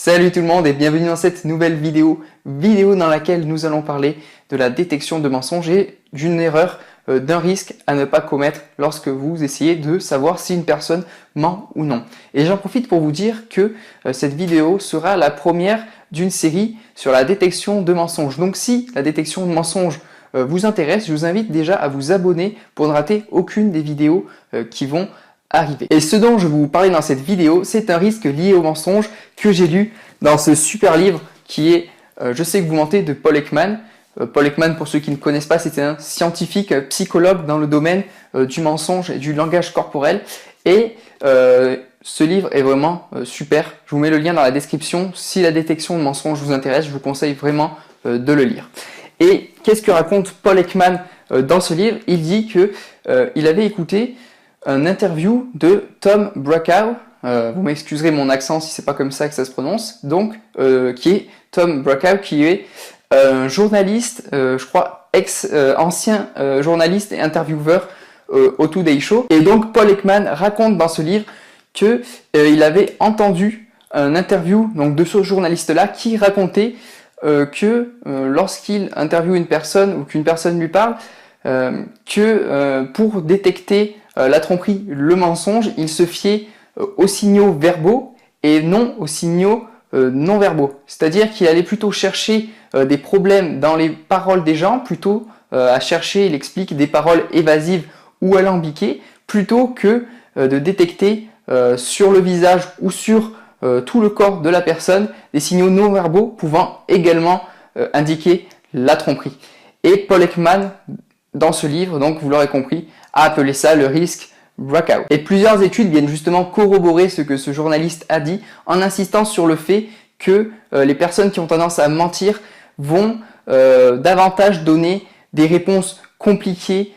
Salut tout le monde et bienvenue dans cette nouvelle vidéo dans laquelle nous allons parler de la détection de mensonges et d'une erreur, d'un risque à ne pas commettre lorsque vous essayez de savoir si une personne ment ou non. Et j'en profite pour vous dire que cette vidéo sera la première d'une série sur la détection de mensonges. Donc si la détection de mensonges vous intéresse, je vous invite déjà à vous abonner pour ne rater aucune des vidéos qui vont arriver. Et ce dont je vais vous parler dans cette vidéo, c'est un risque lié au mensonge que j'ai lu dans ce super livre qui est Je sais que vous mentez de Paul Ekman. Paul Ekman, pour ceux qui ne connaissent pas, c'était un scientifique psychologue dans le domaine du mensonge et du langage corporel. Et ce livre est vraiment super. Je vous mets le lien dans la description. Si la détection de mensonges vous intéresse, je vous conseille vraiment de le lire. Et qu'est-ce que raconte Paul Ekman dans ce livre? Il dit que il avait écouté un interview de Tom Brokaw, vous m'excuserez mon accent si c'est pas comme ça que ça se prononce, donc qui est Tom Brokaw, qui est un journaliste, je crois ancien journaliste et intervieweur au Today Show. Et donc Paul Ekman raconte dans ce livre que il avait entendu un interview donc de ce journaliste-là qui racontait que lorsqu'il interviewe une personne ou qu'une personne lui parle, pour détecter la tromperie, le mensonge, il se fiait aux signaux verbaux et non aux signaux non verbaux. C'est-à-dire qu'il allait plutôt chercher des problèmes dans les paroles des gens, plutôt à chercher, il explique, des paroles évasives ou alambiquées, plutôt que de détecter sur le visage ou sur tout le corps de la personne des signaux non verbaux pouvant également indiquer la tromperie. Et Paul Ekman, dans ce livre, donc vous l'aurez compris, a appelé ça le risque Brokaw. Et plusieurs études viennent justement corroborer ce que ce journaliste a dit en insistant sur le fait que les personnes qui ont tendance à mentir vont davantage donner des réponses compliquées,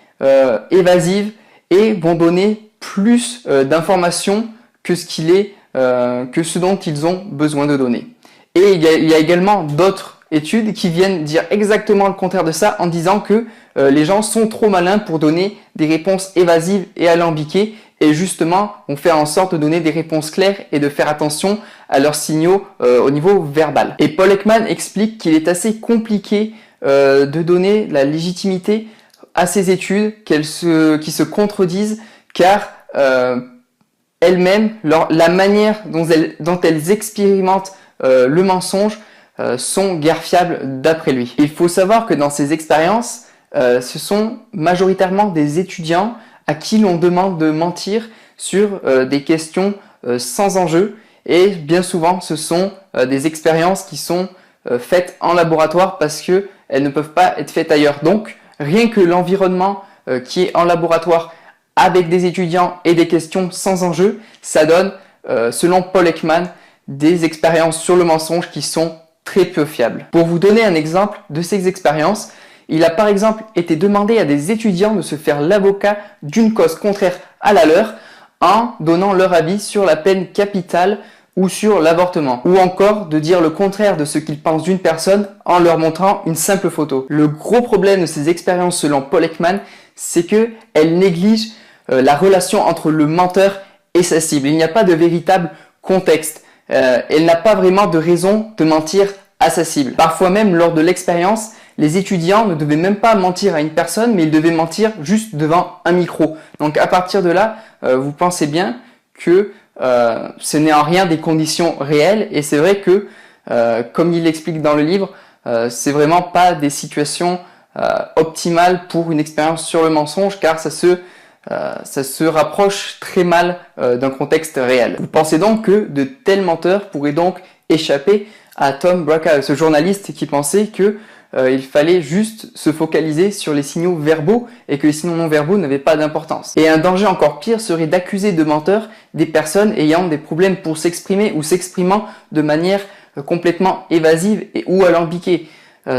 évasives et vont donner plus d'informations que ce dont ils ont besoin de donner. Et il y a également d'autres études qui viennent dire exactement le contraire de ça en disant que les gens sont trop malins pour donner des réponses évasives et alambiquées et justement on fait en sorte de donner des réponses claires et de faire attention à leurs signaux au niveau verbal. Et Paul Ekman explique qu'il est assez compliqué de donner la légitimité à ces études qui se contredisent car elles-mêmes, la manière dont elles expérimentent le mensonge sont guère fiables d'après lui. Il faut savoir que dans ces expériences, ce sont majoritairement des étudiants à qui l'on demande de mentir sur des questions sans enjeu et bien souvent ce sont des expériences qui sont faites en laboratoire parce que elles ne peuvent pas être faites ailleurs. Donc rien que l'environnement qui est en laboratoire avec des étudiants et des questions sans enjeu, ça donne, selon Paul Ekman, des expériences sur le mensonge qui sont très peu fiables. Pour vous donner un exemple de ces expériences, il a par exemple été demandé à des étudiants de se faire l'avocat d'une cause contraire à la leur en donnant leur avis sur la peine capitale ou sur l'avortement, ou encore de dire le contraire de ce qu'ils pensent d'une personne en leur montrant une simple photo. Le gros problème de ces expériences selon Paul Ekman, c'est qu'elles négligent la relation entre le menteur et sa cible. Il n'y a pas de véritable contexte. Elle n'a pas vraiment de raison de mentir à sa cible. Parfois même, lors de l'expérience, les étudiants ne devaient même pas mentir à une personne, mais ils devaient mentir juste devant un micro. Donc à partir de là, vous pensez bien que ce n'est en rien des conditions réelles. Et c'est vrai que, comme il l'explique dans le livre, c'est vraiment pas des situations optimales pour une expérience sur le mensonge, car ça se rapproche très mal d'un contexte réel. Vous pensez donc que de tels menteurs pourraient donc échapper à Tom Brokaw, ce journaliste qui pensait que il fallait juste se focaliser sur les signaux verbaux et que les signaux non verbaux n'avaient pas d'importance. Et un danger encore pire serait d'accuser de menteurs des personnes ayant des problèmes pour s'exprimer ou s'exprimant de manière complètement évasive ou alambiquée.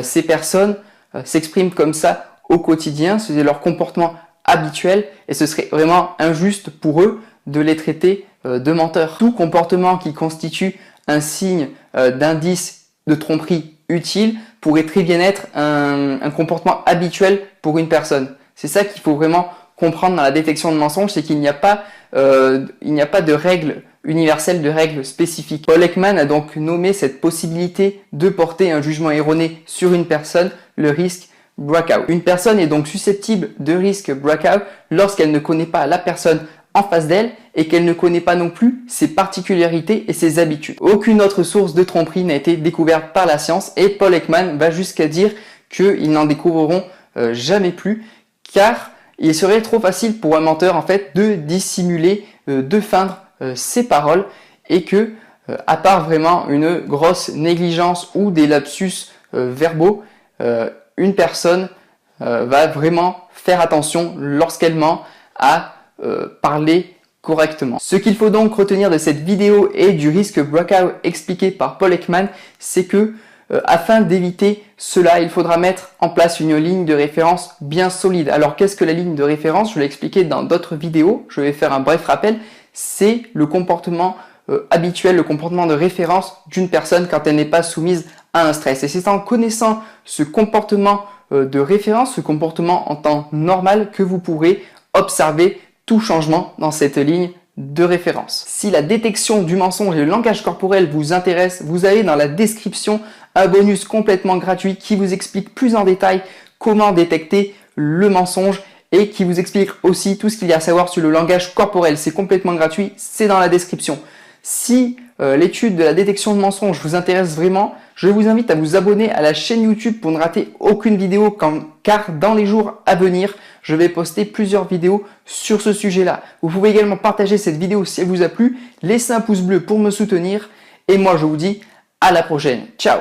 Ces personnes s'expriment comme ça au quotidien, c'est leur comportement habituel et ce serait vraiment injuste pour eux de les traiter de menteurs. Tout comportement qui constitue un signe d'indice de tromperie utile pourrait très bien être un comportement habituel pour une personne. C'est ça qu'il faut vraiment comprendre dans la détection de mensonges, c'est qu'il n'y a pas il n'y a pas de règle universelle, de règles spécifiques. Paul Ekman a donc nommé cette possibilité de porter un jugement erroné sur une personne le risque breakout. Une personne est donc susceptible de risque breakout lorsqu'elle ne connaît pas la personne en face d'elle et qu'elle ne connaît pas non plus ses particularités et ses habitudes. Aucune autre source de tromperie n'a été découverte par la science et Paul Ekman va jusqu'à dire qu'ils n'en découvriront jamais plus car il serait trop facile pour un menteur en fait de dissimuler, de feindre ses paroles et que à part vraiment une grosse négligence ou des lapsus verbaux, une personne va vraiment faire attention lorsqu'elle ment à parler correctement. Ce qu'il faut donc retenir de cette vidéo et du risque breakout expliqué par Paul Ekman, c'est que afin d'éviter cela, il faudra mettre en place une ligne de référence bien solide. Alors qu'est-ce que la ligne de référence? Je l'ai expliqué dans d'autres vidéos, je vais faire un bref rappel. C'est le comportement habituel, le comportement de référence d'une personne quand elle n'est pas soumise à un stress. Et c'est en connaissant ce comportement de référence, ce comportement en temps normal que vous pourrez observer tout changement dans cette ligne de référence. Si la détection du mensonge et le langage corporel vous intéresse, vous avez dans la description un bonus complètement gratuit qui vous explique plus en détail comment détecter le mensonge et qui vous explique aussi tout ce qu'il y a à savoir sur le langage corporel. C'est complètement gratuit, c'est dans la description. Si l'étude de la détection de mensonges vous intéresse vraiment, je vous invite à vous abonner à la chaîne YouTube pour ne rater aucune vidéo car dans les jours à venir, je vais poster plusieurs vidéos sur ce sujet-là. Vous pouvez également partager cette vidéo si elle vous a plu, laisser un pouce bleu pour me soutenir et moi je vous dis à la prochaine. Ciao!